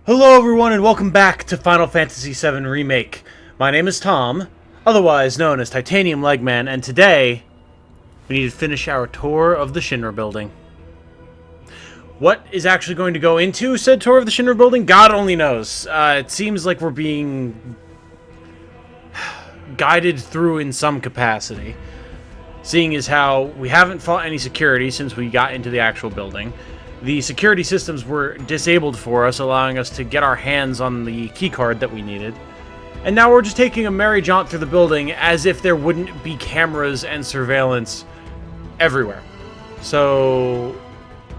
Hello everyone and welcome back to Final Fantasy VII Remake. My name is Tom, otherwise known as Titanium Legman, and today we need to finish our tour of the Shinra building. What is actually going to go into said tour of the Shinra building, God only knows. It seems like we're being guided through in some capacity, seeing as how we haven't fought any security since we got into the actual building. The security systems were disabled for us, allowing us to get our hands on the keycard that we needed. And now we're just taking a merry jaunt through the building as if there wouldn't be cameras and surveillance everywhere. So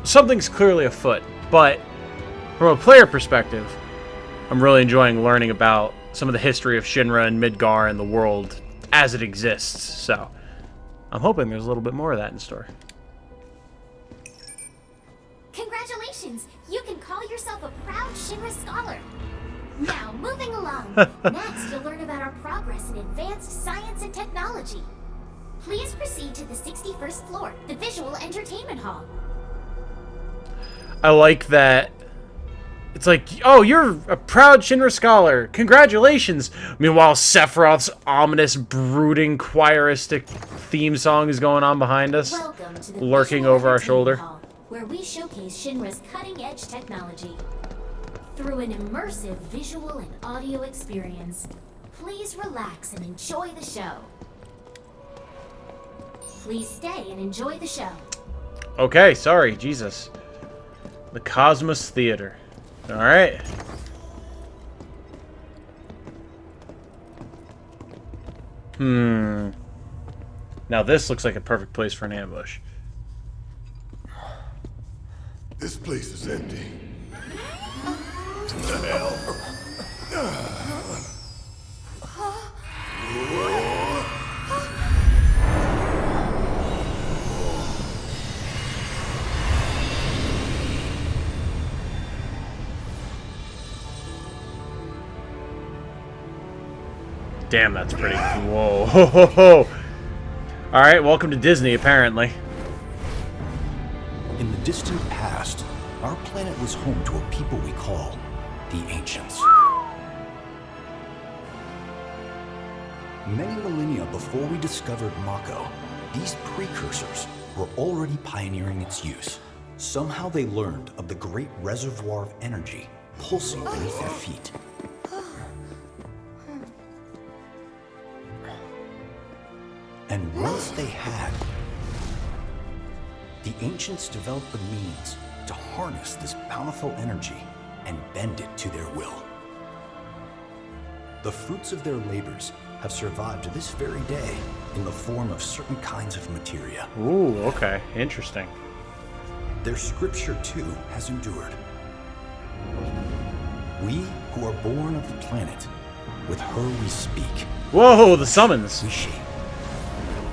something's clearly afoot, but from a player perspective, I'm really enjoying learning about some of the history of Shinra and Midgar and the world as it exists. So I'm hoping there's a little bit more of that in store. Congratulations! You can call yourself a proud Shinra scholar. Now, moving along. Next, you'll learn about our progress in advanced science and technology. Please proceed to the 61st floor, the Visual Entertainment Hall. I like that. It's like, oh, you're a proud Shinra scholar. Congratulations. Meanwhile, Sephiroth's ominous, brooding, choiristic theme song is going on behind us, Welcome to the lurking Visual over our Entertainment shoulder. Hall, where we showcase Shinra's cutting-edge technology. Through an immersive visual and audio experience, please relax and enjoy the show. Please stay and enjoy the show. Okay, sorry, Jesus. The Cosmos Theater. Alright. Now this looks like a perfect place for an ambush. This place is empty. What the hell? Damn, that's pretty. Whoa. Ho, ho, ho. Alright, welcome to Disney, apparently. In the distant past, our planet was home to a people we call the Ancients. Many millennia before we discovered Mako, these precursors were already pioneering its use. Somehow they learned of the great reservoir of energy pulsing beneath their feet. And once they had, the Ancients developed the means to harness this bountiful energy and bend it to their will. The fruits of their labors have survived to this very day in the form of certain kinds of materia. Ooh, okay. Interesting. Their scripture, too, has endured. We who are born of the planet, with her we speak. Whoa, the summons. We shape.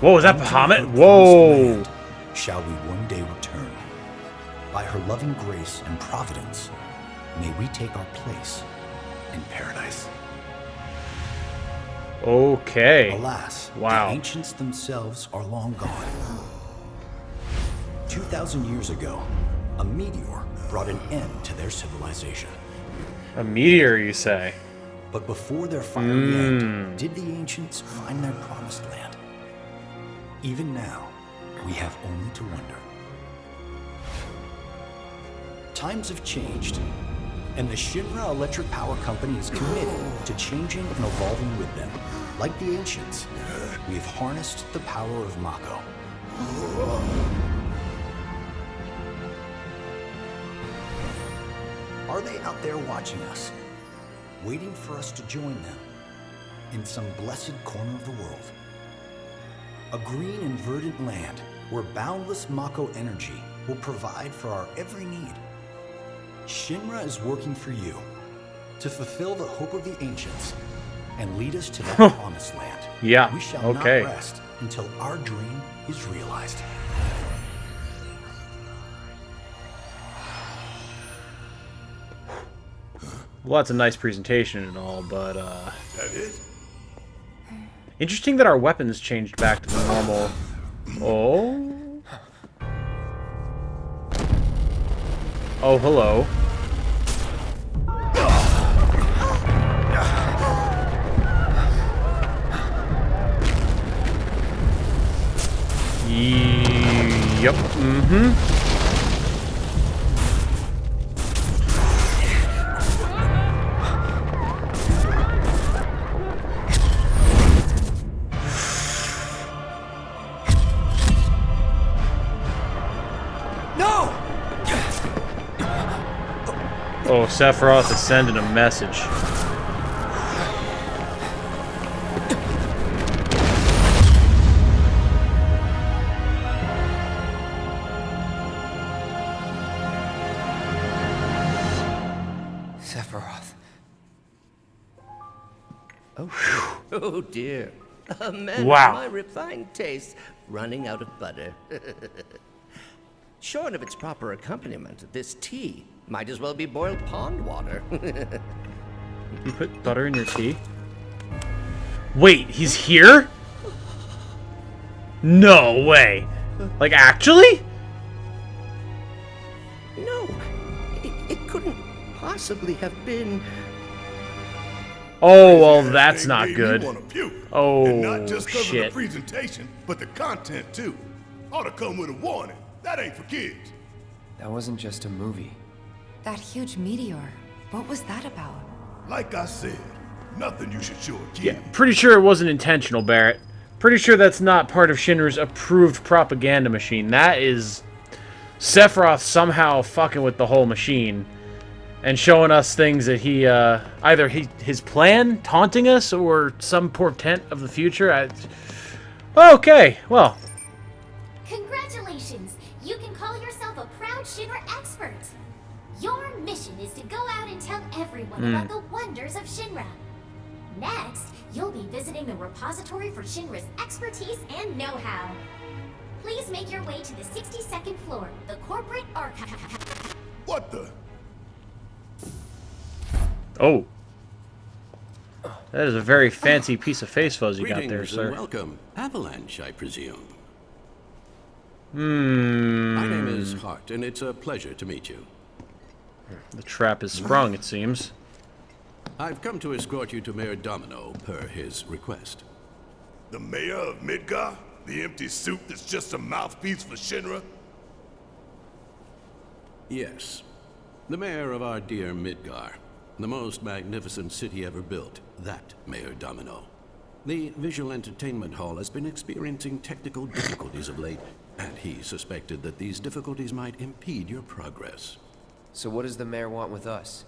Whoa, is that Unto Bahamut? her Whoa. promised land shall we one day return. By her loving grace and providence, may we take our place in paradise. Okay. Alas, Wow. the ancients themselves are long gone. 2,000 years ago, a meteor brought an end to their civilization. A meteor, you say? But before their fiery end, did the ancients find their promised land? Even now, we have only to wonder. Times have changed, and the Shinra Electric Power Company is committed to changing and evolving with them. Like the ancients, we have harnessed the power of Mako. Are they out there watching us, waiting for us to join them in some blessed corner of the world? A green and verdant land where boundless Mako energy will provide for our every need. Shinra is working for you to fulfill the hope of the ancients and lead us to that promised land. Yeah, We shall okay. not rest until our dream is realized. Well, that's a nice presentation and all, but, That it? interesting that our weapons changed back to the normal. Oh? Oh, hello. Yep. Mm-hmm. No! Oh, Sephiroth is sending a message. Sephiroth. Oh dear. A man Wow. of my refined taste running out of butter. Short of its proper accompaniment, this tea might as well be boiled pond water. You put butter in your tea? Wait, he's here? No way. Like, actually? No, it couldn't possibly have been. Oh, well, that's They not made me good. wanna puke. Oh, and not just because of the shit. presentation, but the content too. Ought to come with a warning. That ain't for kids. That wasn't just a movie. That huge meteor. What was that about? Like I said, nothing you should show a kid. Yeah, pretty sure it wasn't intentional, Barrett. Pretty sure that's not part of Shinra's approved propaganda machine. That is Sephiroth somehow fucking with the whole machine and showing us things that he, either his plan, taunting us, or some portent of the future. Okay, well. Congratulations! You can call yourself a proud Shinra expert! Your mission is to go out and tell everyone about the wonders of Shinra. Next, you'll be visiting the repository for Shinra's expertise and know-how. Please make your way to the 62nd floor, the corporate archive. What the? Oh. That is a very fancy piece of face fuzz you got there, Greetings sir. and welcome. Avalanche, I presume. My Hmm. name is Hart, and it's a pleasure to meet you. The trap is sprung, it seems. I've come to escort you to Mayor Domino, per his request. The mayor of Midgar? The empty suit that's just a mouthpiece for Shinra? Yes. The mayor of our dear Midgar. The most magnificent city ever built. That Mayor Domino. The visual entertainment hall has been experiencing technical difficulties of late, and he suspected that these difficulties might impede your progress. So what does the mayor want with us?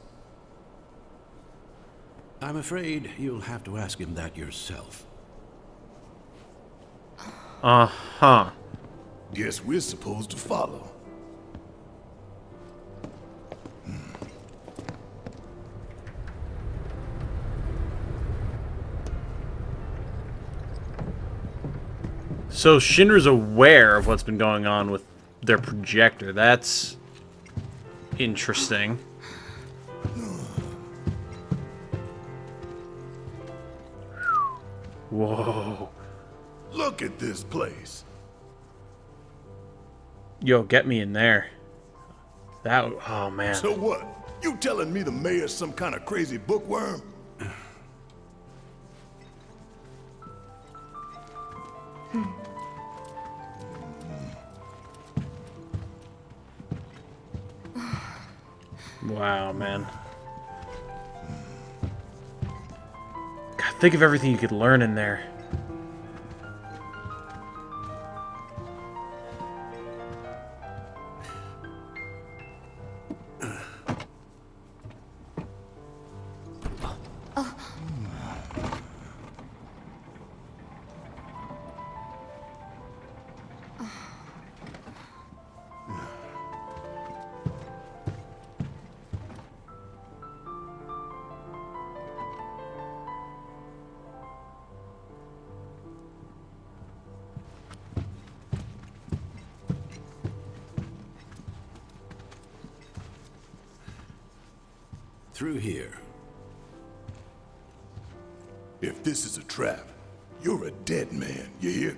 I'm afraid you'll have to ask him that yourself. Uh-huh. Guess we're supposed to follow. So Shinra's aware of what's been going on with their projector. That's interesting. Whoa. Look at this place. Yo, get me in there. That, oh man. So what? You telling me the mayor's some kind of crazy bookworm? Wow, man. God, think of everything you could learn in there. Through here. If this is a trap, you're a dead man, you hear?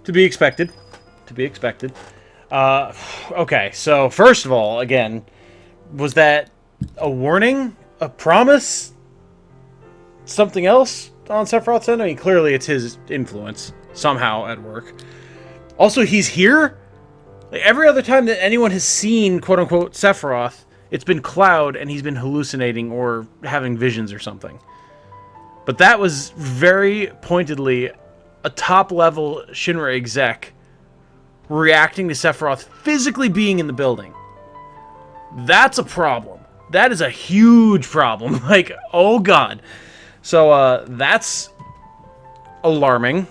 To be expected. To be expected. Okay, so first of all, again, was that a warning? A promise? Something else? on Sephiroth's end? I mean, clearly it's his influence somehow at work. Also, he's here? Like, every other time that anyone has seen, quote-unquote, Sephiroth, it's been Cloud, and he's been hallucinating or having visions or something. But that was very pointedly a top-level Shinra exec reacting to Sephiroth physically being in the building. That's a problem. That is a huge problem. Like, oh god. So, that's alarming.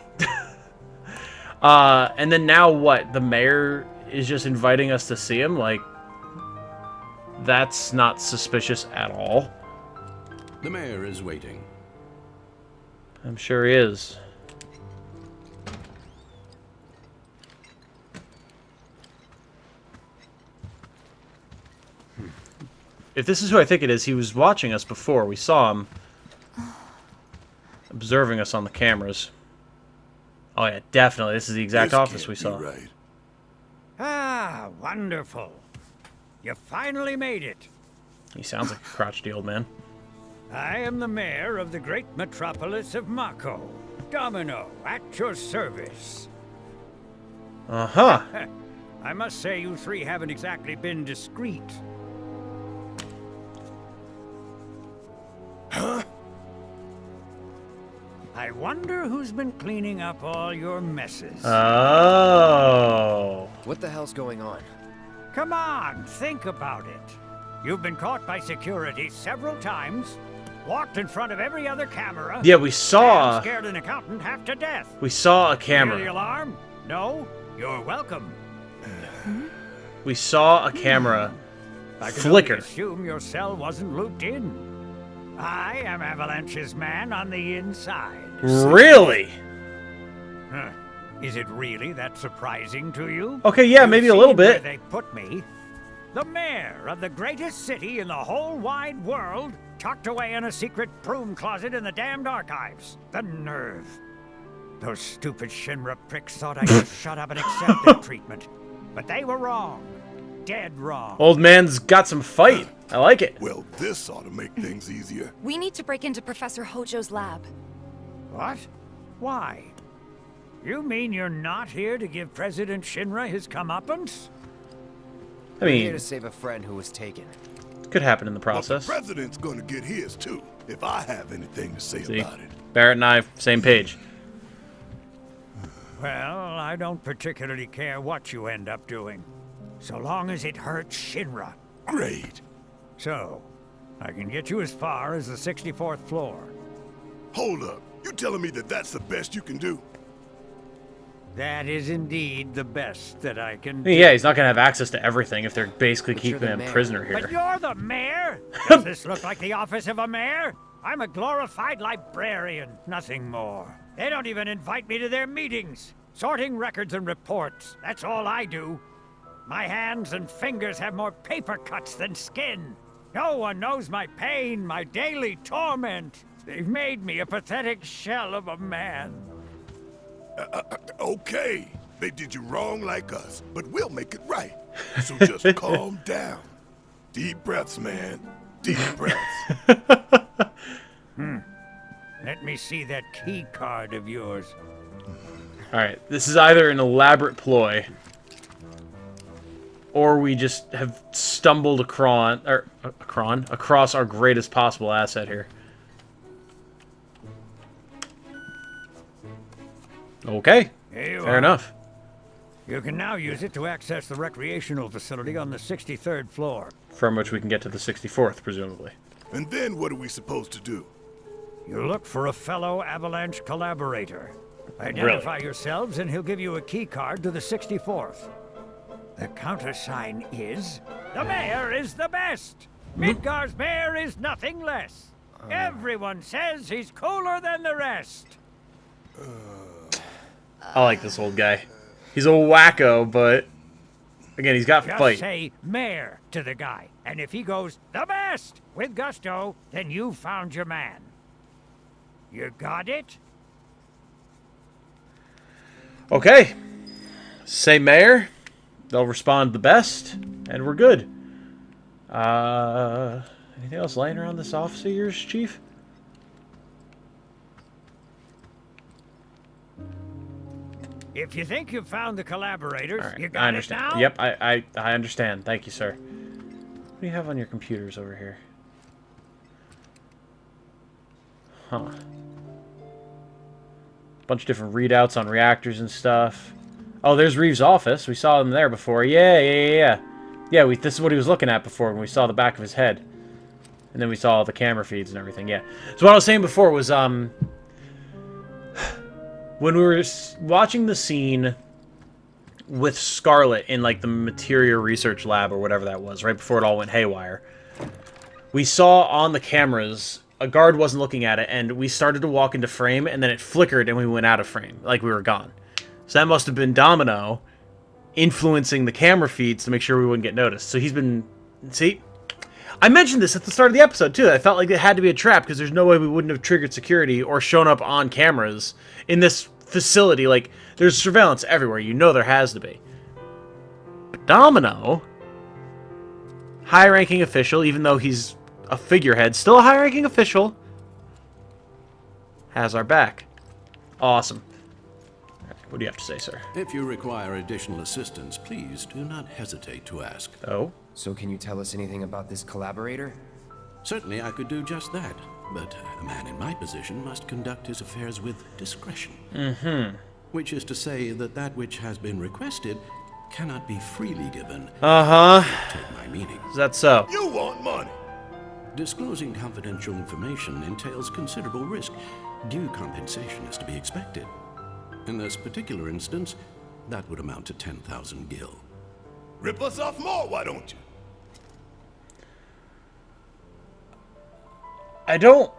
And then now what? The mayor is just inviting us to see him? Like, that's not suspicious at all. The mayor is waiting. I'm sure he is. If this is who I think it is, he was watching us before. We saw him observing us on the cameras. Oh yeah, definitely. This is the exact office we saw. Right. Ah, wonderful. You finally made it. He sounds like a crotchety old man. I am the mayor of the great metropolis of Mako. Domino, at your service. Uh-huh. I must say you three haven't exactly been discreet. Huh? I wonder who's been cleaning up all your messes. Oh. What the hell's going on? Come on, think about it. You've been caught by security several times, walked in front of every other camera. Yeah, we saw. And scared an accountant half to death. We saw a Hear the camera. alarm? No? You're welcome. We saw a camera I can flicker. only assume your cell wasn't looped in. I am Avalanche's man on the inside. Really? Huh. Is it really that surprising to you? Okay, yeah, You've maybe a little seen where bit. they put me. The mayor of the greatest city in the whole wide world, tucked away in a secret broom closet in the damned archives. The nerve. Those stupid Shinra pricks thought I'd just shut up and accept their treatment. But they were wrong. Dead wrong. Old man's got some fight. I like it. Well, this ought to make things easier. We need to break into Professor Hojo's lab. What? Why? You mean you're not here to give President Shinra his comeuppance? I We're here mean, to save a friend who was taken. could happen in the But the process. president's gonna get his too, if I have anything to say See? about it. Barrett and I, same page. Well, I don't particularly care what you end up doing, so long as it hurts Shinra. Great. So, I can get you as far as the 64th floor. Hold up. You telling me that that's the best you can do? That is indeed the best that I can I do. mean, yeah, he's not gonna have access to everything if they're basically But you're keeping the him mayor. prisoner But here. you're the mayor? Does this look like the office of a mayor? I'm a glorified librarian, nothing more. They don't even invite me to their meetings. Sorting records and reports, that's all I do. My hands and fingers have more paper cuts than skin. No one knows my pain, my daily torment. They've made me a pathetic shell of a man. Okay. They did you wrong like us, but we'll make it right. So just calm down. Deep breaths, man. Deep breaths. Let me see that key card of yours. Alright, this is either an elaborate ploy, or we just have stumbled across our greatest possible asset here. Okay, Here you fair are. enough. You can now use it to access the recreational facility on the 63rd floor. From which we can get to the 64th, presumably. And then what are we supposed to do? You look for a fellow Avalanche collaborator. Identify yourselves and he'll give you a key card to the 64th. The countersign is... The mayor is the best! Midgar's mayor is nothing less. Everyone says he's cooler than the rest. I like this old guy. He's a wacko, but again, he's got Just fight. say mayor to the guy. And if he goes, the best, with gusto, then you found your man. You got it? Okay. Say mayor. They'll respond the best, and we're good. Anything else laying around this office of yours, Chief? If you think you've found the collaborators, All right, you got I it understand. now? Yep, I understand. Thank you, sir. What do you have on your computers over here? Huh. Bunch of different readouts on reactors and stuff. Oh, there's Reeves' office. We saw him there before. Yeah. This is what he was looking at before when we saw the back of his head. And then we saw all the camera feeds and everything, yeah. So what I was saying before was, when we were watching the scene with Scarlet in, like, the Materia Research Lab or whatever that was, right before it all went haywire, we saw on the cameras a guard wasn't looking at it, and we started to walk into frame, and then it flickered, and we went out of frame, like we were gone. So that must have been Domino influencing the camera feeds to make sure we wouldn't get noticed. So he's been... See? I mentioned this at the start of the episode, too. I felt like it had to be a trap, because there's no way we wouldn't have triggered security or shown up on cameras in this facility. Like, there's surveillance everywhere. You know there has to be. But Domino, high-ranking official, even though he's a figurehead, still a high-ranking official, has our back. Awesome. All right, what do you have to say, sir? If you require additional assistance, please do not hesitate to ask. Oh? So can you tell us anything about this collaborator? Certainly I could do just that, but a man in my position must conduct his affairs with discretion. Mm-hmm. Which is to say that which has been requested cannot be freely given. Uh-huh. Take my meaning. Is that so? You want money. Disclosing confidential information entails considerable risk. Due compensation is to be expected. In this particular instance, that would amount to 10,000 gil. Rip us off more, why don't you? I don't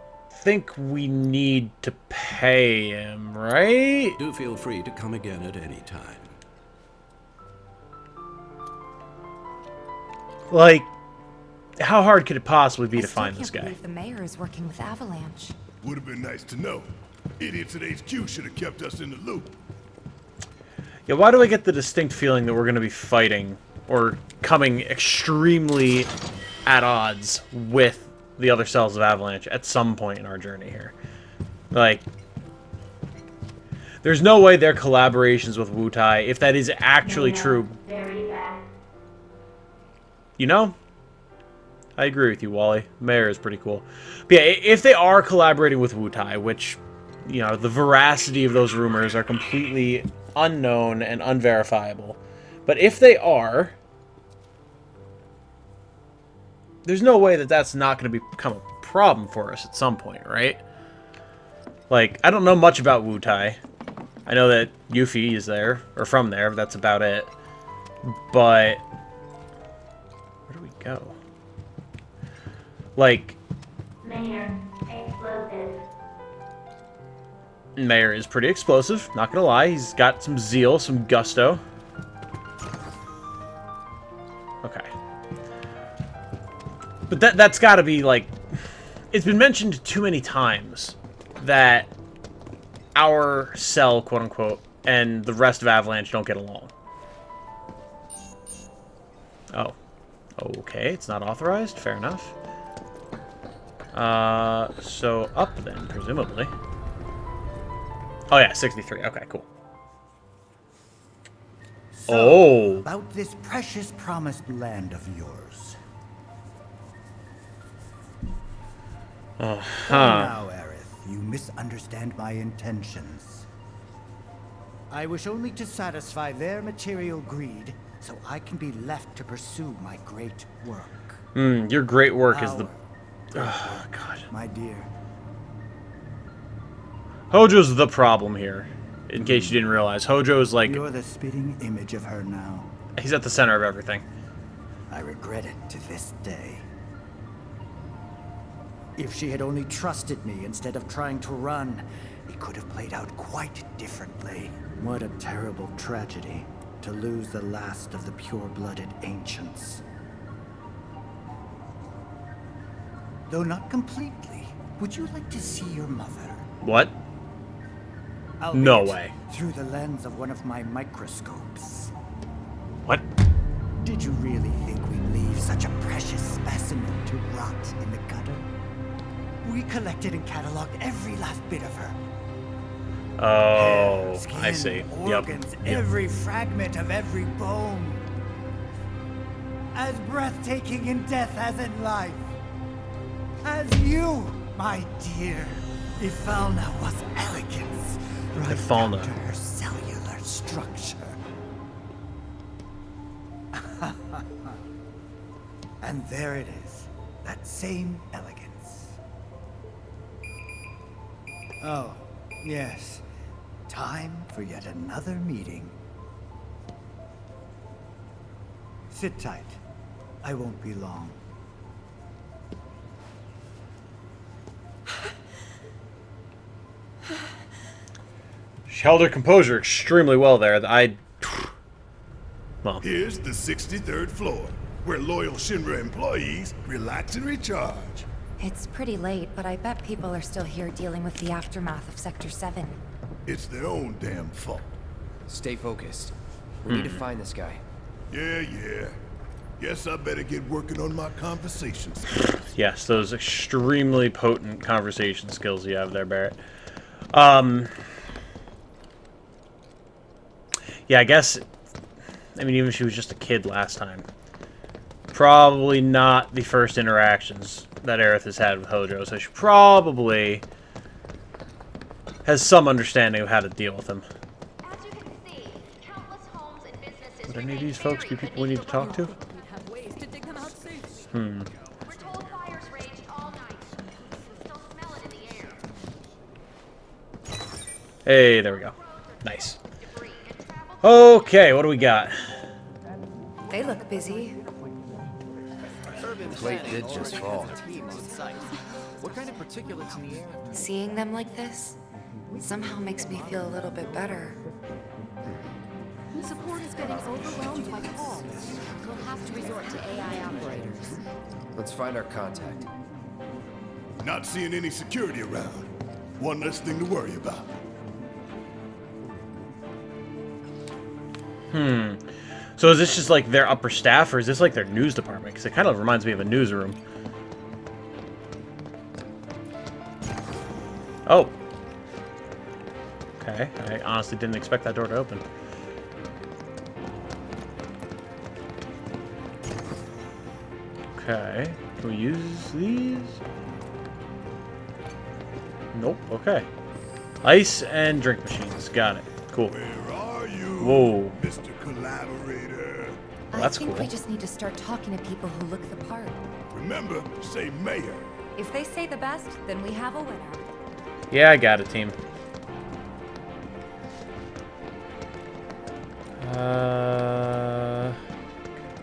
think we need to pay him, right? Do feel free to come again at any time. Like, how hard could it possibly be to find this I guy? believe the mayor is working with Avalanche. Would have been nice to know. Idiots at HQ should have kept us in the loop. Yeah, why do I get the distinct feeling that we're going to be fighting or coming extremely at odds with the other cells of Avalanche at some point in our journey here? Like, there's no way their collaborations with Wutai, if that is actually true. You know? I agree with you, Wally. Mayor is pretty cool. But yeah, if they are collaborating with Wutai, which, you know, the veracity of those rumors are completely unknown and unverifiable. But if they are, there's no way that that's not going to become a problem for us at some point, right? Like, I don't know much about Wutai. I know that Yuffie is there, or from there, but that's about it. But where do we go? Like, Mayor is pretty explosive, not gonna lie. He's got some zeal, some gusto. Okay. But that's gotta be, like... It's been mentioned too many times that our cell, quote-unquote, and the rest of Avalanche don't get along. Oh. Okay, it's not authorized. Fair enough. So up then, presumably. Oh yeah, 63. Okay, cool. So, about this precious promised land of yours. Now, Aerith, you misunderstand my intentions. I wish only to satisfy their material greed, so I can be left to pursue my great work. Your great work is the... Oh, God. My dear. Hojo's the problem here, in case you didn't realize. Hojo's like... You're the spitting image of her now. He's at the center of everything. I regret it to this day. If she had only trusted me instead of trying to run, it could have played out quite differently. What a terrible tragedy to lose the last of the pure-blooded ancients. Though not completely, would you like to see your mother? What? Albeit No way. Through the lens of one of my microscopes. What? Did you really think we'd leave such a precious specimen to rot in the gutter? We collected and cataloged every last bit of her. Oh, Skin, I see. Organs, every fragment of every bone. As breathtaking in death as in life. As you, my dear. Ifalna was elegance. Right Ifalna. down to her cellular structure. And there it is. That same elegance. Oh, yes. Time for yet another meeting. Sit tight. I won't be long. She held her composure extremely well there. Well. Here's the 63rd floor, where loyal Shinra employees relax and recharge. It's pretty late, but I bet people are still here dealing with the aftermath of Sector 7. It's their own damn fault. Stay focused. We need to find this guy. Yeah. Guess I better get working on my conversation skills. Yes, those extremely potent conversation skills you have there, Barrett. Yeah, I guess... I mean, even if she was just a kid last time. Probably not the first interactions that Aerith has had with Hojo, so she probably has some understanding of how to deal with him. As you can see, countless homes and businesses Would any of these folks be people we need to talk to? We're told fires raged all night. We can still smell it in the air. Hey, there we go. Nice. Okay, what do we got? They look busy. Plate did just fall. What kind of particulates in the air? Seeing them like this somehow makes me feel a little bit better. The support is getting overwhelmed by calls. We'll have to resort to AI operators. Let's find our contact. Not seeing any security around. One less thing to worry about. So is this just like their upper staff, or is this like their news department? Because it kind of reminds me of a newsroom. Oh. Okay, I honestly didn't expect that door to open. Okay, can we use these? Nope, okay. Ice and drink machines, got it. Cool. Where are you, Whoa. Mr. Collaborator? Well, that's I think cool. we just need to start talking to people who look the part. Remember, say mayor. If they say the best, then we have a winner. Yeah, I got it, team. Can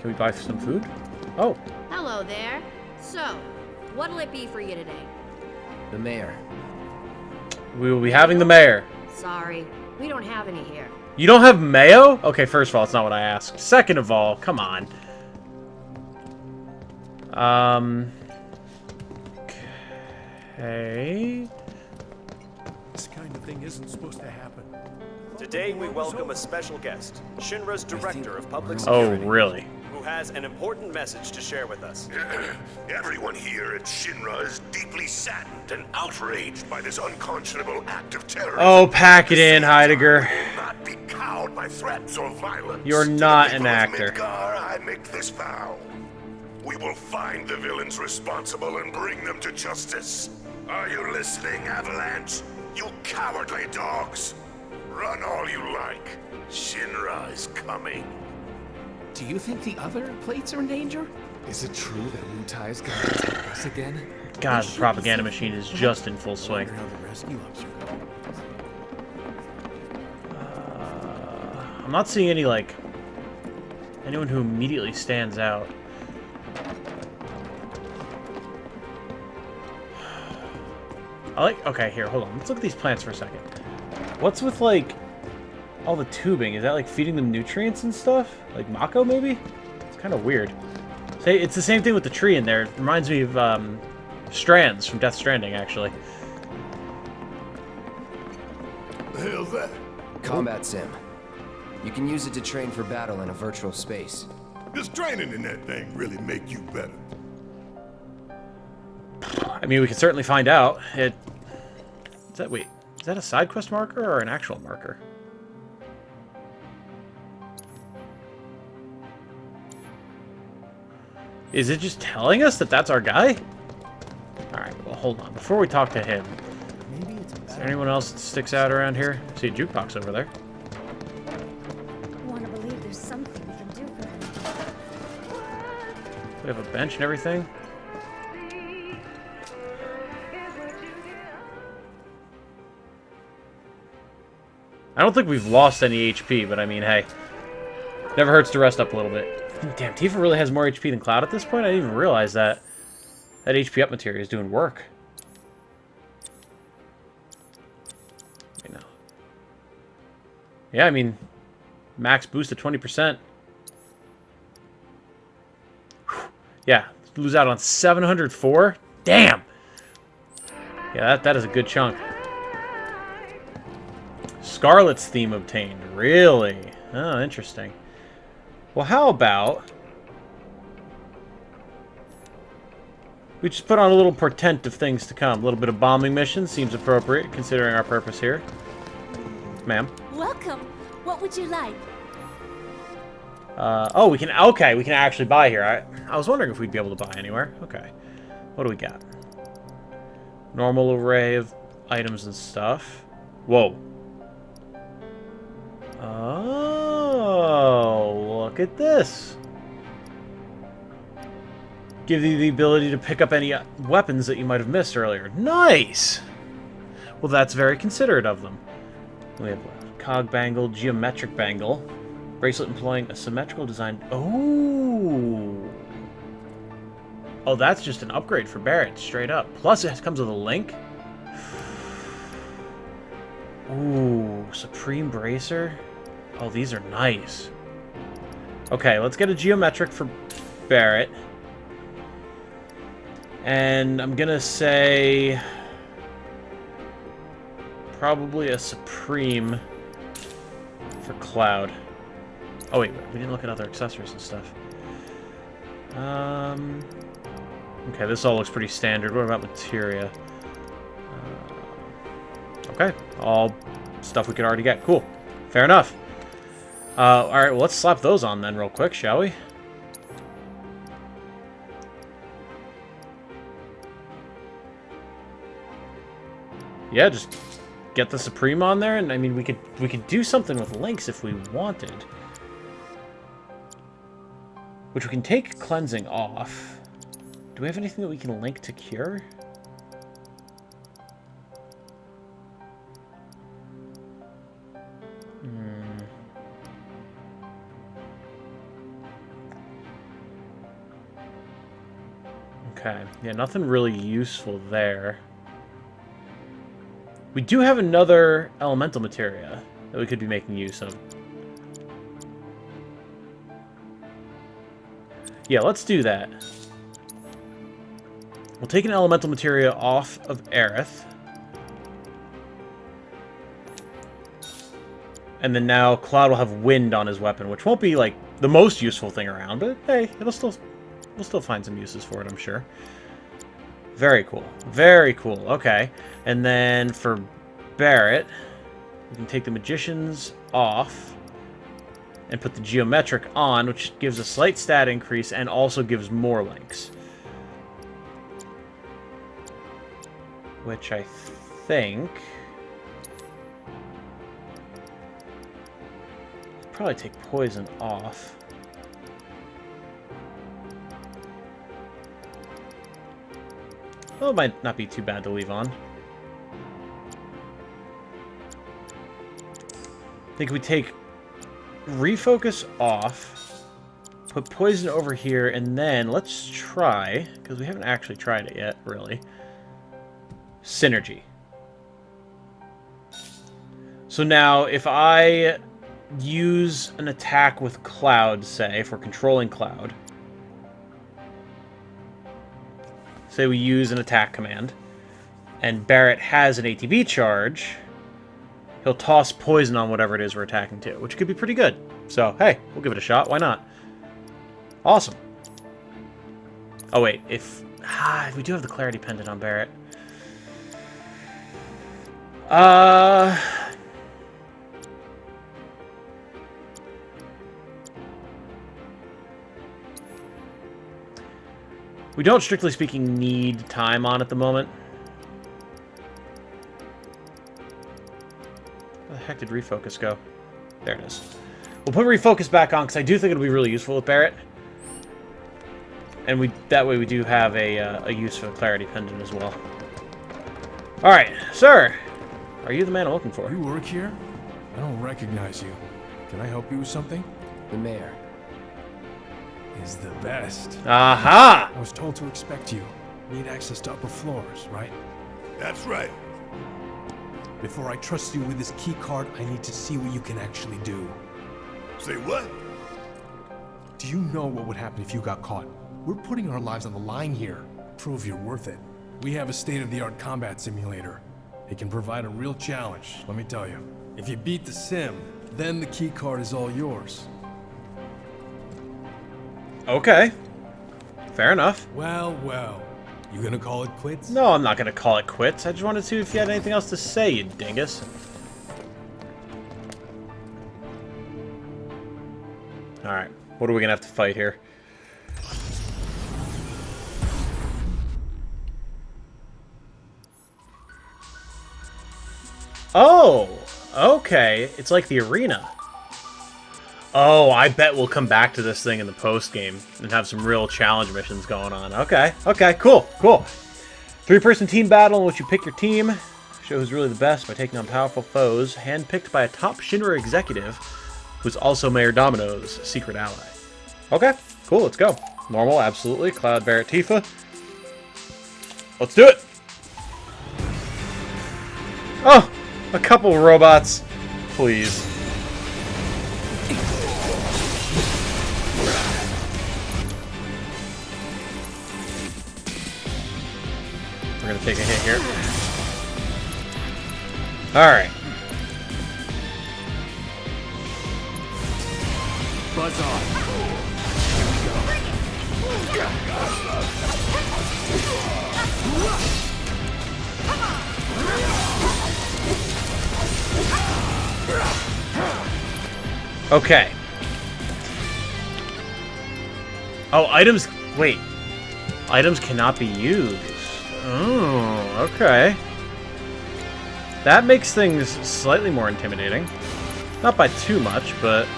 we buy some food? Oh, Hello there. So, what'll it be for you today? The mayor. we will be having the mayor. Sorry, we don't have any here. You don't have mayo? Okay, first of all, it's not what I asked. Second of all, come on. Okay. This kind of thing isn't supposed to happen. Today we welcome a special guest, Shinra's Director of Public Oh, Security, really? who has an important message to share with us. Everyone here at Shinra is deeply saddened and outraged by this unconscionable act of terrorism. Oh, pack it in, Heidegger. Will not be cowed by threats or violence. You're To the not people an of actor. Midgar, I make this vow. We will find the villains responsible and bring them to justice. Are you listening, Avalanche? You cowardly dogs! Run all you like. Shinra is coming. Do you think the other plates are in danger? Is it true that Wutai's gonna attack us again? God, the propaganda machine is just in full swing. How the rescue ops are going. I'm not seeing any, like, anyone who immediately stands out. Okay, here, hold on. Let's look at these plants for a second. What's with, like, all the tubing? Is that, like, feeding them nutrients and stuff? Like Mako, maybe? It's kind of weird. Say, it's the same thing with the tree in there. It reminds me of, Strands from Death Stranding, actually. The hell's that? Combat sim. You can use it to train for battle in a virtual space. Does training in that thing really make you better? I mean, we can certainly find out. Wait. Is Is that a side quest marker or an actual marker? Is it just telling us that that's our guy? Alright, well, hold on. Before we talk to him, is there anyone else that sticks out around here? I see a jukebox over there. I want to believe there's something we can do for him. We have a bench and everything. I don't think we've lost any HP, but I mean, hey. Never hurts to rest up a little bit. Damn, Tifa really has more HP than Cloud at this point? I didn't even realize that. That HP up materia is doing work. You know. Yeah, I mean, max boost at 20%. Whew. Yeah, lose out on 704? Damn! Yeah, that is a good chunk. Scarlet's theme obtained. Really? Oh, interesting. Well, how about we just put on a little portent of things to come. A little bit of bombing mission seems appropriate, considering our purpose here. Ma'am. Welcome. What would you like? Oh, we can actually buy here. I was wondering if we'd be able to buy anywhere. Okay. What do we got? Normal array of items and stuff. Whoa. Oh, look at this. Give you the ability to pick up any weapons that you might have missed earlier. Nice! Well, that's very considerate of them. We have cog bangle, geometric bangle. Bracelet employing a symmetrical design. Oh! Oh, that's just an upgrade for Barrett, straight up. Plus, it comes with a link. Ooh, Supreme Bracer. Oh, these are nice. Okay, let's get a geometric for Barrett. And I'm gonna say probably a Supreme for Cloud. Oh wait, we didn't look at other accessories and stuff. Okay, this all looks pretty standard. What about materia? Okay, all stuff we could already get. Cool. Fair enough. Alright, well, let's slap those on then real quick, shall we? Yeah, just get the Supreme on there, and I mean, we could do something with links if we wanted. Which we can take cleansing off. Do we have anything that we can link to cure? Okay, yeah, nothing really useful there. We do have another elemental materia that we could be making use of. Yeah, let's do that. We'll take an elemental materia off of Aerith. And then now Cloud will have wind on his weapon, which won't be like the most useful thing around, but hey, we'll still find some uses for it, I'm sure. Very cool. Very cool. Okay. And then for Barrett, we can take the Magician's off and put the Geometric on, which gives a slight stat increase and also gives more links. Which I think... probably take Poison off. Well, it might not be too bad to leave on. I think we take Refocus off, put Poison over here, and then let's try, because we haven't actually tried it yet, really, Synergy. So now, if I use an attack with Cloud, say, if we're controlling Cloud, say we use an attack command, and Barrett has an ATB charge, he'll toss poison on whatever it is we're attacking to, which could be pretty good. So, hey, we'll give it a shot. Why not? Awesome. Oh, wait. If we do have the Clarity Pendant on Barrett. We don't, strictly speaking, need time on at the moment. Where the heck did refocus go? There it is. We'll put refocus back on because I do think it'll be really useful with Barret. And that way we do have a use for the clarity pendant as well. Alright, sir. Are you the man I'm looking for? You work here? I don't recognize you. Can I help you with something? The mayor is the best. Aha! I was told to expect you. Need access to upper floors, right? That's right. Before I trust you with this key card, I need to see what you can actually do. Say what? Do you know what would happen if you got caught? We're putting our lives on the line here. Prove you're worth it. We have a state-of-the-art combat simulator. It can provide a real challenge, let me tell you. If you beat the sim, then the key card is all yours. Okay. Fair enough. Well, well. You gonna call it quits? No, I'm not gonna call it quits. I just wanted to see if you had anything else to say, you dingus. Alright. What are we gonna have to fight here? Oh! Okay. It's like the arena. Oh, I bet we'll come back to this thing in the post-game and have some real challenge missions going on. Okay, okay, cool, cool. 3-person team battle in which you pick your team. Show who's really the best by taking on powerful foes, handpicked by a top Shinra executive who's also Mayor Domino's secret ally. Okay, cool, let's go. Normal, absolutely. Cloud, Barret, Tifa. Let's do it! Oh, a couple robots. Please. We're gonna take a hit here. Alright. Buzz on. Okay. Oh, items... Wait. Items cannot be used. Oh, okay. That makes things slightly more intimidating. Not by too much, but...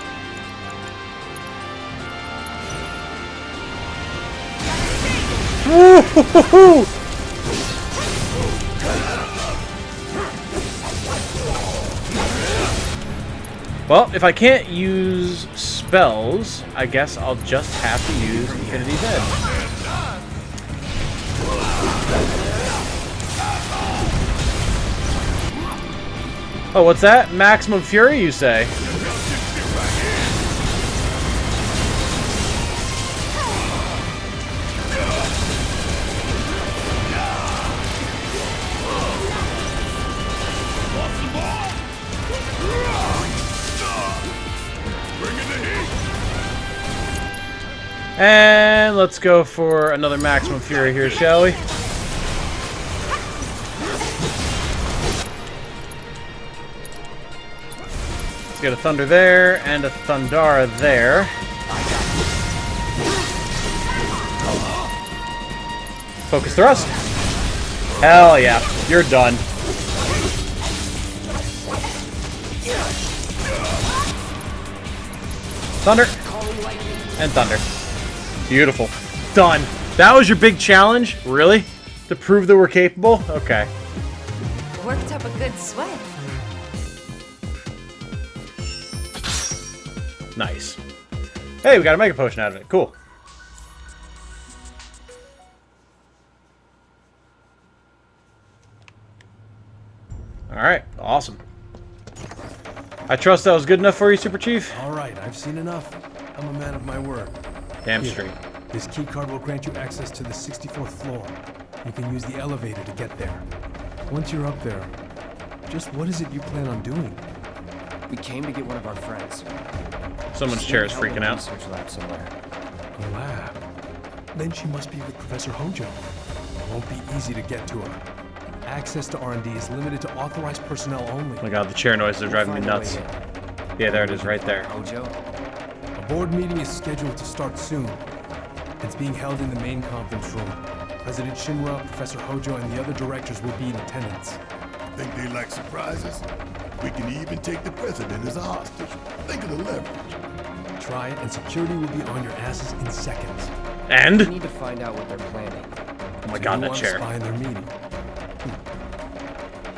Woo-hoo-hoo-hoo! Well, if I can't use spells, I guess I'll just have to use Infinity's Edge. Oh, what's that? Maximum Fury, you say? And let's go for another Maximum Fury here, shall we? Let's get a Thunder there, and a Thundara there. Focus Thrust. Hell yeah, you're done. Thunder. And Thunder. Beautiful. Done. That was your big challenge? Really? To prove that we're capable? Okay. Worked up a good sweat. Nice. Hey, we got a Mega Potion out of it. Cool. Alright, awesome. I trust that was good enough for you, Super Chief? Alright, I've seen enough. I'm a man of my word. Damn Here, straight. This key card will grant you access to the 64th floor. You can use the elevator to get there. Once you're up there, just what is it you plan on doing? We came to get one of our friends. Someone's chair is freaking out. Research lab somewhere. A lab? Then she must be with Professor Hojo. It won't be easy to get to her. access to R&D is limited to authorized personnel only. Oh my god, the chair noises are driving me nuts. Yeah, there it is, right there. Hojo? A board meeting is scheduled to start soon. It's being held in the main conference room. President Shinra, Professor Hojo, and the other directors will be in attendance. Think they like surprises? We can even take the president as a hostage. Think of the leverage. Try it, and security will be on your asses in seconds. And? We need to find out what they're planning. Oh my god, that chair. Spy in their meeting.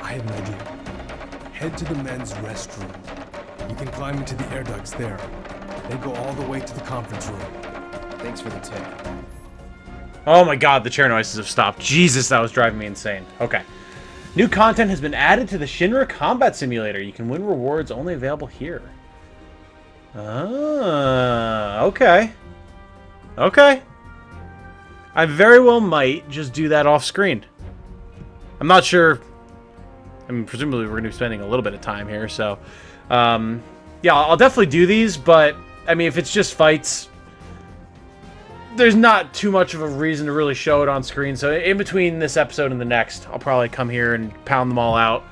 I have an idea. Head to the men's restroom. You can climb into the air ducts there. They go all the way to the conference room. Thanks for the tip. Oh my god, the chair noises have stopped. Jesus, that was driving me insane. Okay. New content has been added to the Shinra Combat Simulator. You can win rewards only available here. Ah, okay. Okay. I very well might just do that off screen. I'm not sure. I mean, presumably we're going to be spending a little bit of time here, so... yeah, I'll definitely do these, but, I mean, if it's just fights... There's not too much of a reason to really show it on screen, so in between this episode and the next, I'll probably come here and pound them all out,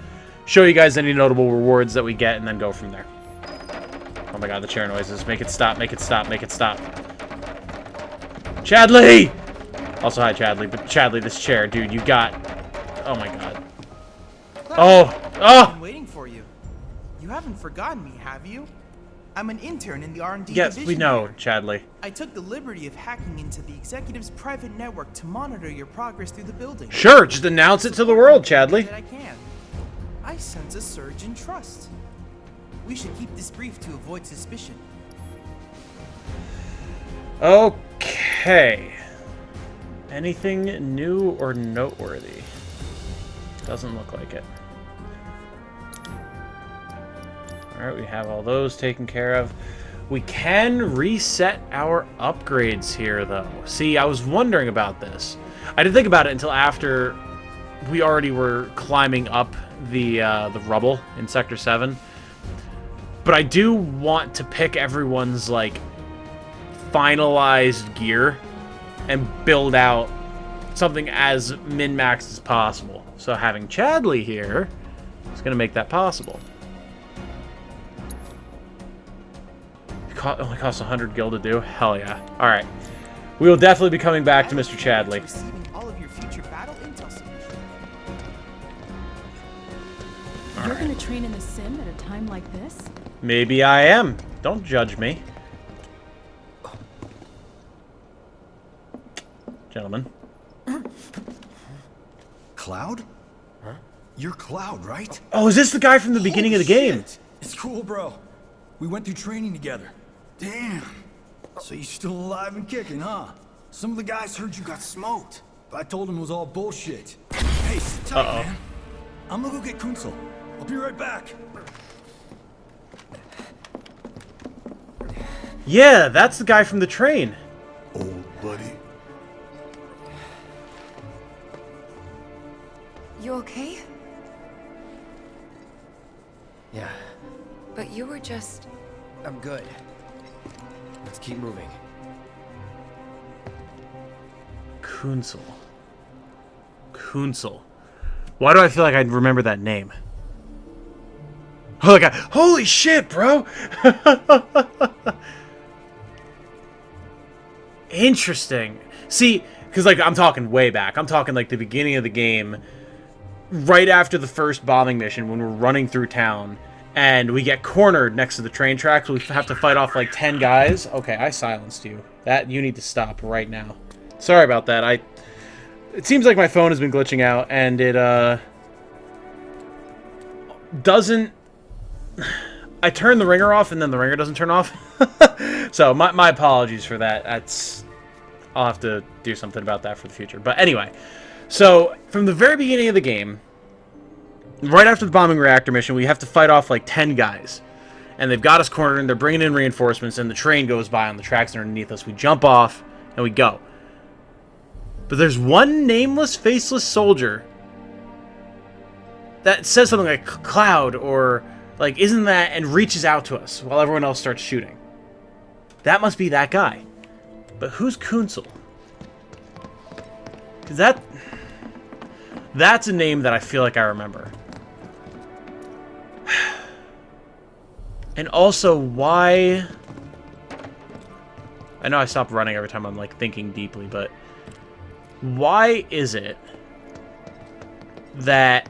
show you guys any notable rewards that we get, and then go from there. Oh my god, the chair noises. Make it stop, make it stop, make it stop. Chadley! Also, hi, Chadley, but Chadley, this chair, dude, you got... Oh my god. Oh! I've been waiting for you. You haven't forgotten me, have you? I'm an intern in the R&D yes, division. we know, here. Chadley. I took the liberty of hacking into the executive's private network to monitor your progress through the building. Sure, just announce it to the world, Chadley. That I can. I sense a surge in trust. We should keep this brief to avoid suspicion. Okay. Anything new or noteworthy? Doesn't look like it. Alright, we have all those taken care of. We can reset our upgrades here, though. See, I was wondering about this. I didn't think about it until after we already were climbing up the rubble in Sector 7. But I do want to pick everyone's, like, finalized gear and build out something as min-maxed as possible. So having Chadley here is going to make that possible. It only costs 100 gil to do? Hell yeah. Alright. We will definitely be coming back to Mr. Chadley. All of your future battle intel solutions. You're gonna train in the sim at a time like this? Maybe I am. Don't judge me. Gentlemen. Cloud? Huh? You're Cloud, right? Oh, is this the guy from the beginning of the game? It's cool, bro. We went through training together. Damn. So you're still alive and kicking, huh? Some of the guys heard you got smoked. But I told them it was all bullshit. Hey, sit tight, man. I'm gonna go get Kunsel. I'll be right back. Yeah, that's the guy from the train. Old buddy. You okay? Yeah, But you were just... I'm good. Let's keep moving. Kunsel. Kunsel. Why do I feel like I remember that name? Oh, like holy shit, bro! Interesting. See, because like I'm talking way back. I'm talking like the beginning of the game, right after the first bombing mission when we're running through town and we get cornered next to the train tracks. We have to fight off like 10 guys. Okay, I silenced you. That you need to stop right now. Sorry about that. It seems like my phone has been glitching out and it doesn't. I turn the ringer off and then the ringer doesn't turn off. So my apologies for that. I'll have to do something about that for the future. But anyway, so from the very beginning of the game, right after the bombing reactor mission, we have to fight off like 10 guys. And they've got us cornered and they're bringing in reinforcements and the train goes by on the tracks underneath us. We jump off and we go. But there's one nameless, faceless soldier that says something like Cloud or like, isn't that, and reaches out to us while everyone else starts shooting. That must be that guy. But who's Kunsel? Because That's a name that I feel like I remember. And also, why... I know I stop running every time I'm, like, thinking deeply, but... why is it that...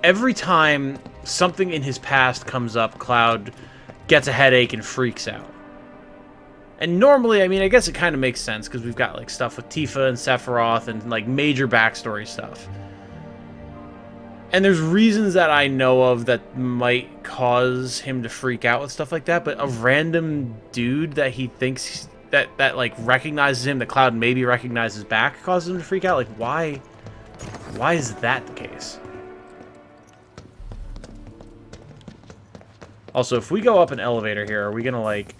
every time something in his past comes up, Cloud gets a headache and freaks out? And normally, I mean, I guess it kind of makes sense, because we've got, like, stuff with Tifa and Sephiroth and, like, major backstory stuff. And there's reasons that I know of that might cause him to freak out with stuff like that, but a random dude that he thinks that like recognizes him, that Cloud maybe recognizes back, causes him to freak out. Like, why is that the case? Also, if we go up an elevator here, are we gonna, like...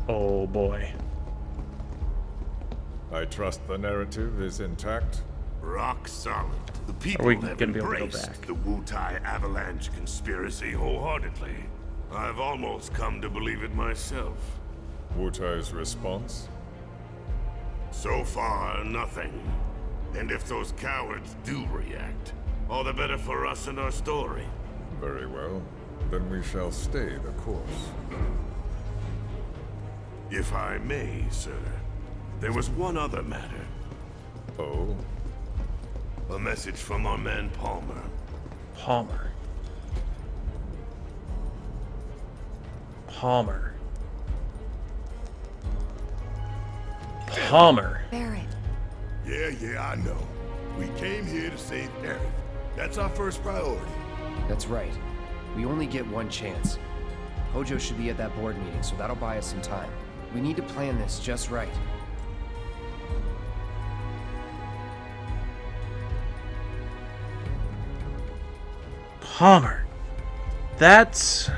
oh boy. I trust the narrative is intact. Rock solid. The people Are we have gonna be able to go embraced back? the Wu-Tai Avalanche conspiracy wholeheartedly. I've almost come to believe it myself. Wu-Tai's response? So far, nothing. And if those cowards do react, all the better for us and our story. Very well. Then we shall stay the course. If I may, sir, there was one other matter. Oh? A message from our man Palmer. Palmer. Palmer. Palmer. Barrett. Yeah, I know. We came here to save Aerith. That's our first priority. That's right. We only get one chance. Hojo should be at that board meeting, so that'll buy us some time. We need to plan this just right. Palmer. That's...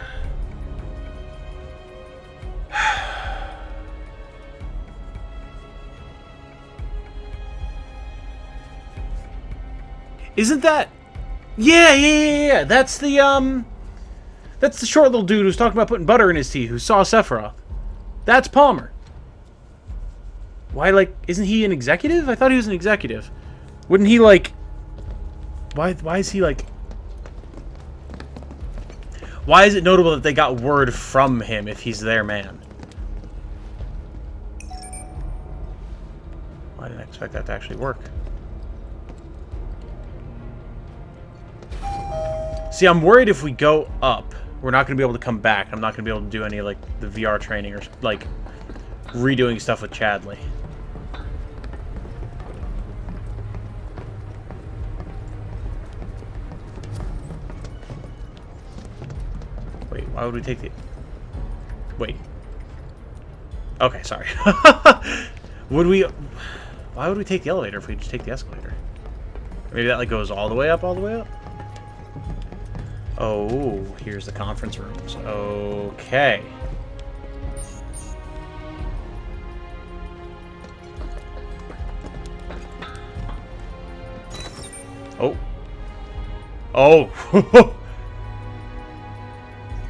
isn't that... yeah. That's the, that's the short little dude who's talking about putting butter in his tea, who saw Sephiroth. That's Palmer. Why, like, isn't he an executive? I thought he was an executive. Wouldn't he, like... Why is he, like... why is it notable that they got word from him if he's their man? I didn't expect that to actually work. See, I'm worried if we go up, we're not going to be able to come back. I'm not going to be able to do any, like, the VR training or, like, redoing stuff with Chadley. Wait, why would we take the... wait. Okay, sorry. Would we... why would we take the elevator if we just take the escalator? Maybe that, like, goes all the way up, Oh, here's the conference rooms. Okay. Oh. Oh!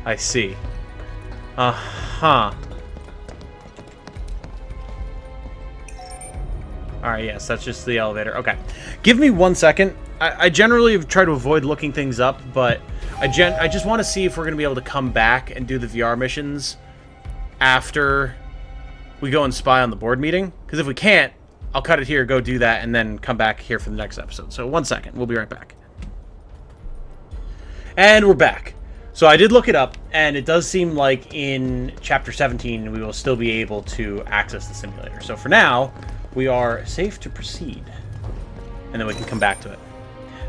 I see. Uh-huh. Alright, yes, that's just the elevator. Okay. Give me 1 second. I generally try to avoid looking things up, but I just want to see if we're going to be able to come back and do the VR missions after we go and spy on the board meeting. Because if we can't, I'll cut it here, go do that, and then come back here for the next episode. So 1 second. We'll be right back. And we're back. So I did look it up, and it does seem like in Chapter 17 we will still be able to access the simulator. So for now, we are safe to proceed. And then we can come back to it.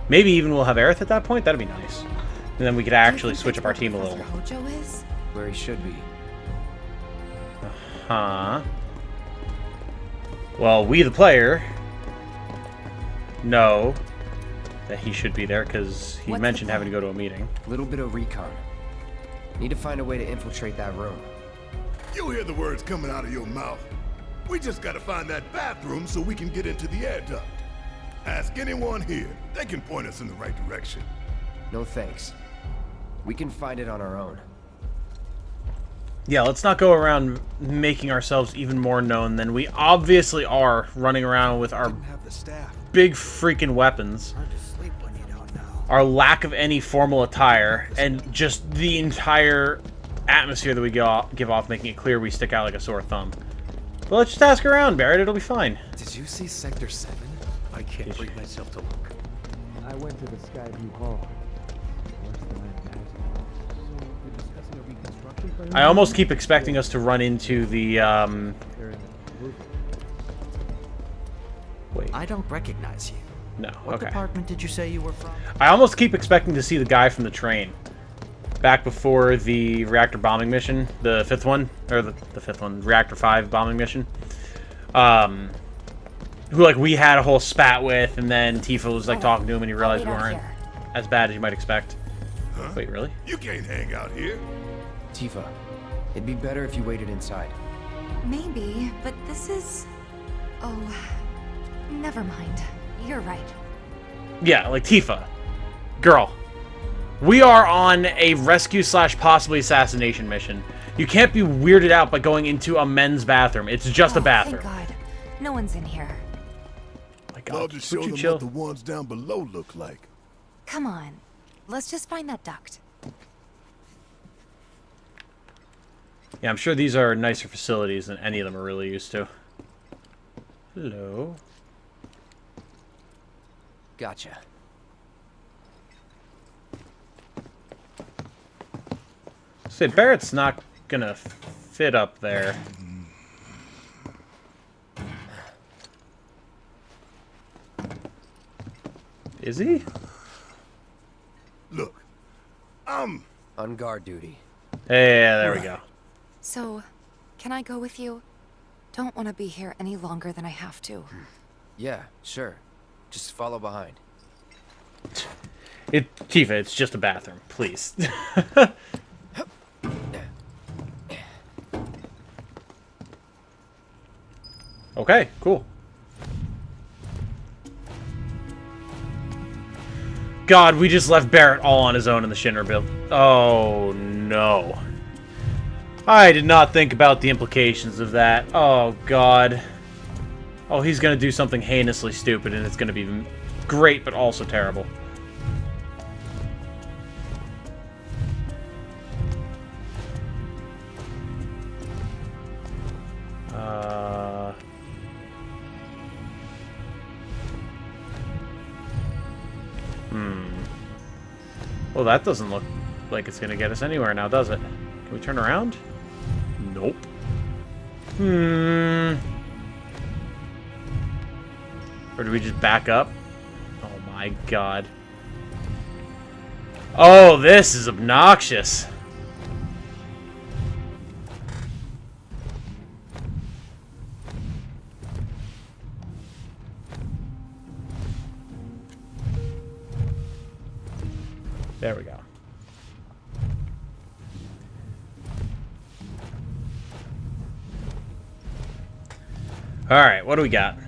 Maybe even we'll have Aerith at that point. That'd be nice. And then we could actually switch up our team a little. Hojo is? Where he should be. Uh-huh. Well, we the player know that he should be there because he mentioned having to go to a meeting. Little bit of recon. Need to find a way to infiltrate that room. You hear the words coming out of your mouth. We just gotta find that bathroom so we can get into the air duct. Ask anyone here. They can point us in the right direction. No thanks. We can find it on our own. Yeah, let's not go around making ourselves even more known than we obviously are, running around with our big freaking weapons, our lack of any formal attire, and just the entire atmosphere that we give off, making it clear we stick out like a sore thumb. But let's just ask around, Barrett. It'll be fine. Did you see Sector 7? I can't bring myself to look. I went to the Skyview Hall. I almost keep expecting us to run into the, Wait. I don't recognize you. No, What okay. department did you say you were from? I almost keep expecting to see the guy from the train. Back before the reactor bombing mission, the fifth one, or the fifth one, Reactor 5 bombing mission. Who, like, we had a whole spat with, and then Tifa was, like, talking to him, and he realized we weren't as bad as you might expect. Huh? Wait, really? You can't hang out here. Tifa, it'd be better if you waited inside. Maybe, but this is... Oh, never mind. You're right. Yeah, like, Tifa. Girl. We are on a rescue / possibly assassination mission. You can't be weirded out by going into a men's bathroom. It's just a bathroom. Thank God. No one's in here. My God. Love to show them what the ones down below look like. Come on. Let's just find that duct. Yeah, I'm sure these are nicer facilities than any of them are really used to. Hello. Gotcha. Say, Barrett's not gonna fit up there. Is he? Look, I'm on guard duty. Hey, yeah, there we go. So, can I go with you? Don't want to be here any longer than I have to. Yeah, sure. Just follow behind. Tifa, it's just a bathroom, please. Okay, cool. God, we just left Barrett all on his own in the Shinra build. Oh, no. I did not think about the implications of that. Oh, God. Oh, he's gonna do something heinously stupid, and it's gonna be great, but also terrible. Well, that doesn't look like it's gonna get us anywhere now, does it? Can we turn around? Nope. Or do we just back up? Oh my God. Oh, this is obnoxious. There we go. All right, what do we got?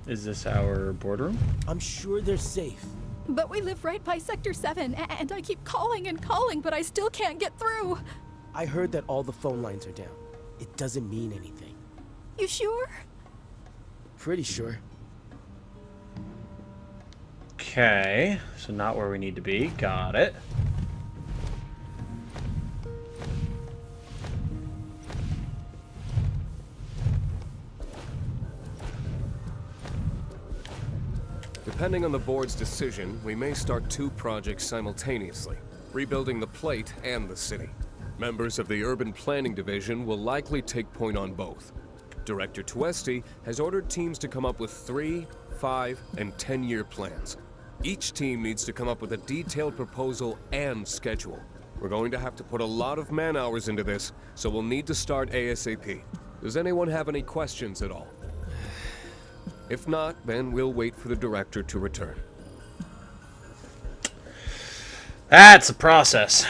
Is this our boardroom? I'm sure they're safe. But we live right by Sector 7, and I keep calling and calling, but I still can't get through. I heard that all the phone lines are down. It doesn't mean anything. You sure? Pretty sure. Okay, so not where we need to be. Got it. Depending on the board's decision, we may start 2 projects simultaneously, rebuilding the plate and the city. Members of the Urban Planning Division will likely take point on both. Director Tuesti has ordered teams to come up with 3, 5, and 10-year plans. Each team needs to come up with a detailed proposal and schedule. We're going to have to put a lot of man-hours into this, so we'll need to start ASAP. Does anyone have any questions at all? If not, then we'll wait for the director to return. That's a process.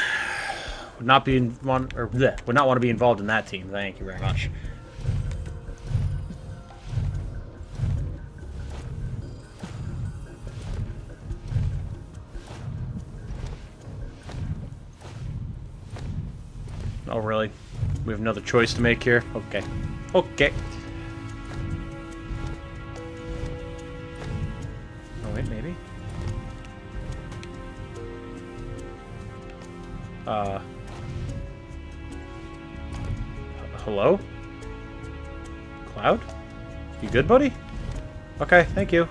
Would not want to be involved in that team. Thank you very much. Oh, really? We have another choice to make here? Okay. Okay. Oh, wait, maybe? Hello? Cloud? You good, buddy? Okay, thank you.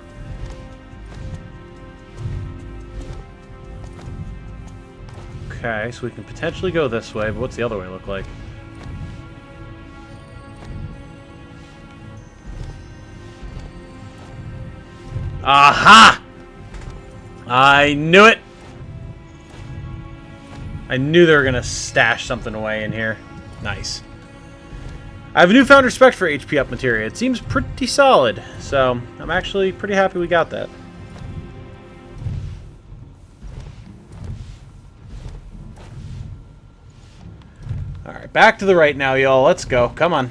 Okay, so we can potentially go this way, but what's the other way look like? Aha! I knew it! I knew they were gonna stash something away in here. Nice. I have a newfound respect for HP up materia. It seems pretty solid, so I'm actually pretty happy we got that. Alright, back to the right now, y'all. Let's go. Come on.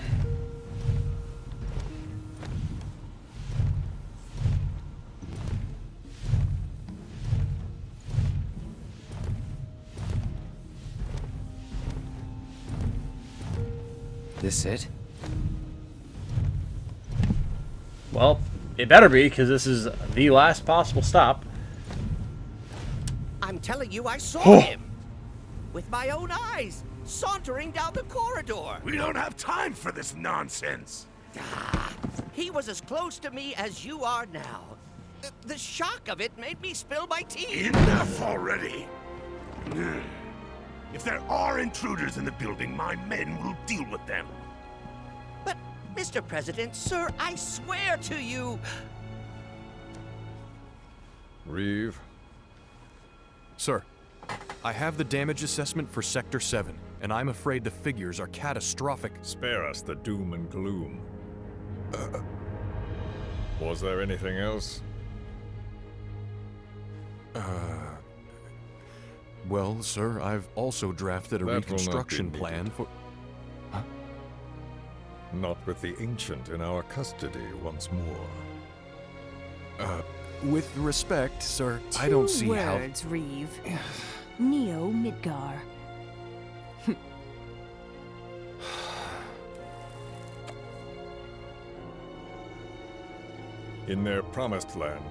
This it? Well, it better be, because this is the last possible stop. I'm telling you, I saw him with my own eyes, sauntering down the corridor. We don't have time for this nonsense. He was as close to me as you are now. The shock of it made me spill my tea. Enough already. If there are intruders in the building, my men will deal with them. But, Mr. President, sir, I swear to you... Reeve? Sir, I have the damage assessment for Sector 7, and I'm afraid the figures are catastrophic. Spare us the doom and gloom. Was there anything else? Well, sir, I've also drafted a reconstruction plan for... Huh? Not with the Ancient in our custody once more. With respect, sir, I don't see how... 2 words, Reeve. Neo Midgar. In their promised land,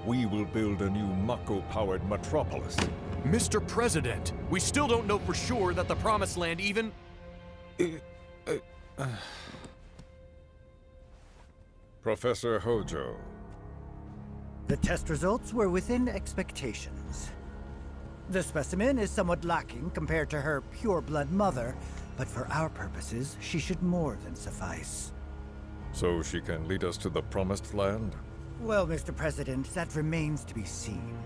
we will build a new Mako-powered metropolis. Mr. President, we still don't know for sure that the Promised Land even... Professor Hojo. The test results were within expectations. The specimen is somewhat lacking compared to her pure-blood mother, but for our purposes, she should more than suffice. So she can lead us to the Promised Land? Well, Mr. President, that remains to be seen.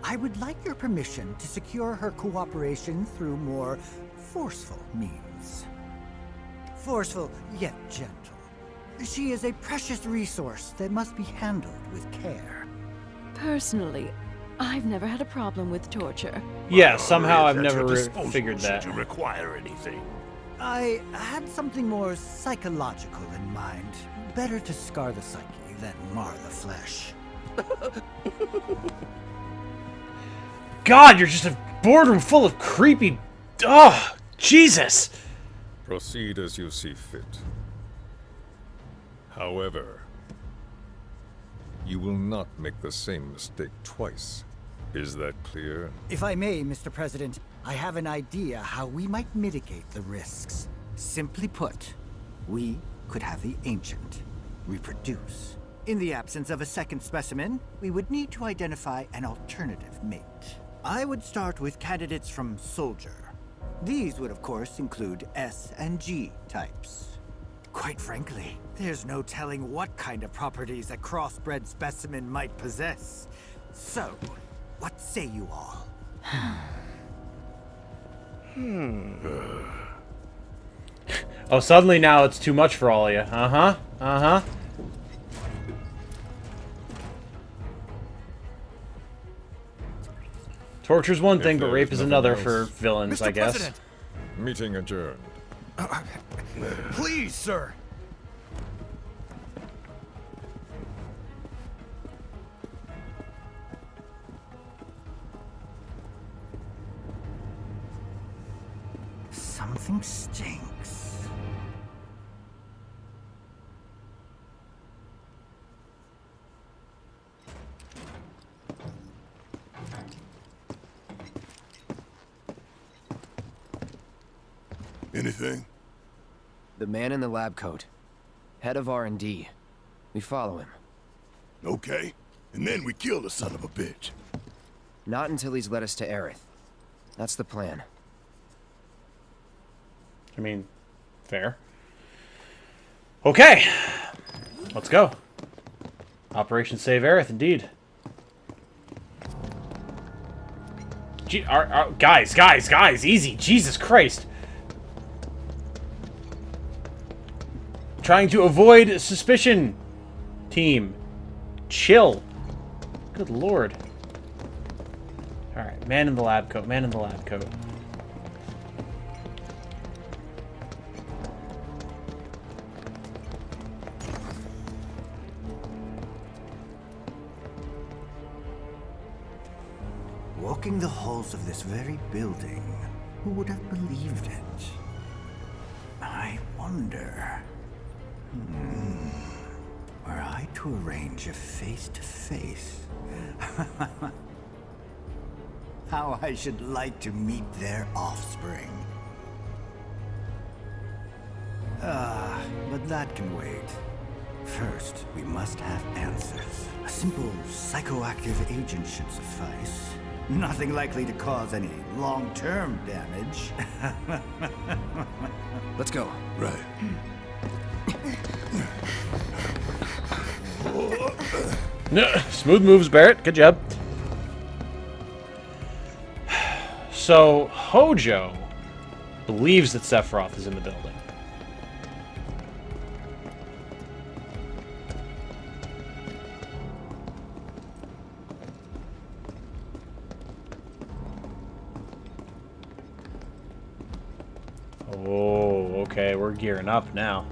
I would like your permission to secure her cooperation through more forceful means. Forceful, yet gentle. She is a precious resource that must be handled with care. Personally, I've never had a problem with torture. Yeah, somehow I've never figured that. Should you require anything? I had something more psychological in mind. Better to scar the psyche than mar the flesh. God, you're just a boardroom full of creepy... Oh, Jesus! Proceed as you see fit. However, you will not make the same mistake twice. Is that clear? If I may, Mr. President, I have an idea how we might mitigate the risks. Simply put, we could have the Ancient reproduce. In the absence of a second specimen, we would need to identify an alternative mate. I would start with candidates from Soldier. These would, of course, include S and G types. Quite frankly, there's no telling what kind of properties a crossbred specimen might possess. So, what say you all? Oh, suddenly now it's too much for all of you. Uh-huh. Uh-huh. Torture's one thing, but rape is another for villains, I guess. President! Meeting adjourned. Please, sir! something stinks. Anything? The man in the lab coat. Head of R&D. We follow him. Okay. And then we kill the son of a bitch. Not until he's led us to Aerith. That's the plan. I mean, fair. Okay. Let's go. Operation Save Aerith, indeed. Gee, guys, easy. Jesus Christ. Trying to avoid suspicion. Team. Chill. Good lord. Alright, man in the lab coat, man in the lab coat. Walking the halls of this very building, who would have believed it? I wonder... were I to arrange a face-to-face... how I should like to meet their offspring. But that can wait. First, we must have answers. A simple psychoactive agent should suffice. Nothing likely to cause any long-term damage. Let's go. Right. Smooth moves, Barrett. Good job. So, Hojo believes that Sephiroth is in the building. Oh, okay, we're gearing up now.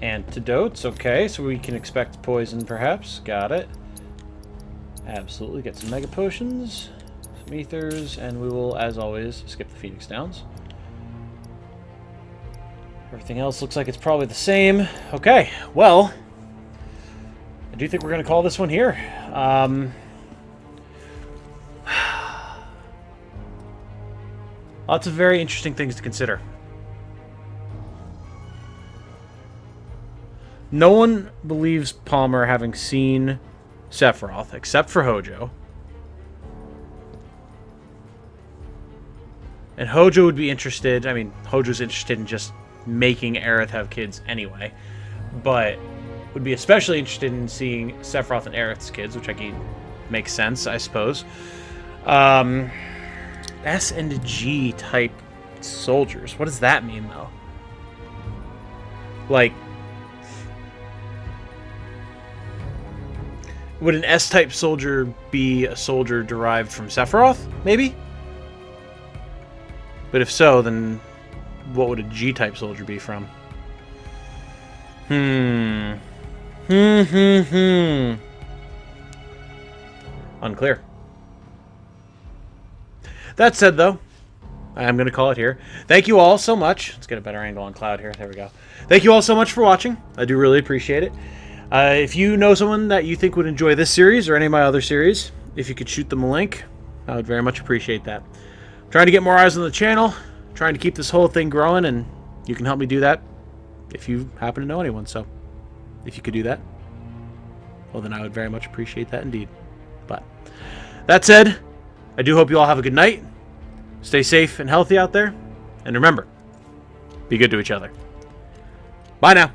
Antidotes, okay, so we can expect poison perhaps. Got it. Absolutely, get some Mega Potions, some Ethers, and we will, as always, skip the Phoenix Downs. Everything else looks like it's probably the same. Okay, well, I do think we're going to call this one here. Lots of very interesting things to consider. No one believes Palmer having seen Sephiroth, except for Hojo. And Hojo would be interested, I mean, Hojo's interested in just making Aerith have kids anyway, but would be especially interested in seeing Sephiroth and Aerith's kids, which I can make sense, I suppose. S and G type soldiers. What does that mean, though? Like, would an S-type soldier be a soldier derived from Sephiroth, maybe? But if so, then what would a G-type soldier be from? Unclear. That said, though, I'm going to call it here. Thank you all so much. Let's get a better angle on Cloud here. There we go. Thank you all so much for watching. I do really appreciate it. If you know someone that you think would enjoy this series or any of my other series, if you could shoot them a link, I would very much appreciate that. I'm trying to get more eyes on the channel, trying to keep this whole thing growing, and you can help me do that if you happen to know anyone. So if you could do that, well, then I would very much appreciate that indeed. But that said, I do hope you all have a good night. Stay safe and healthy out there. And remember, be good to each other. Bye now.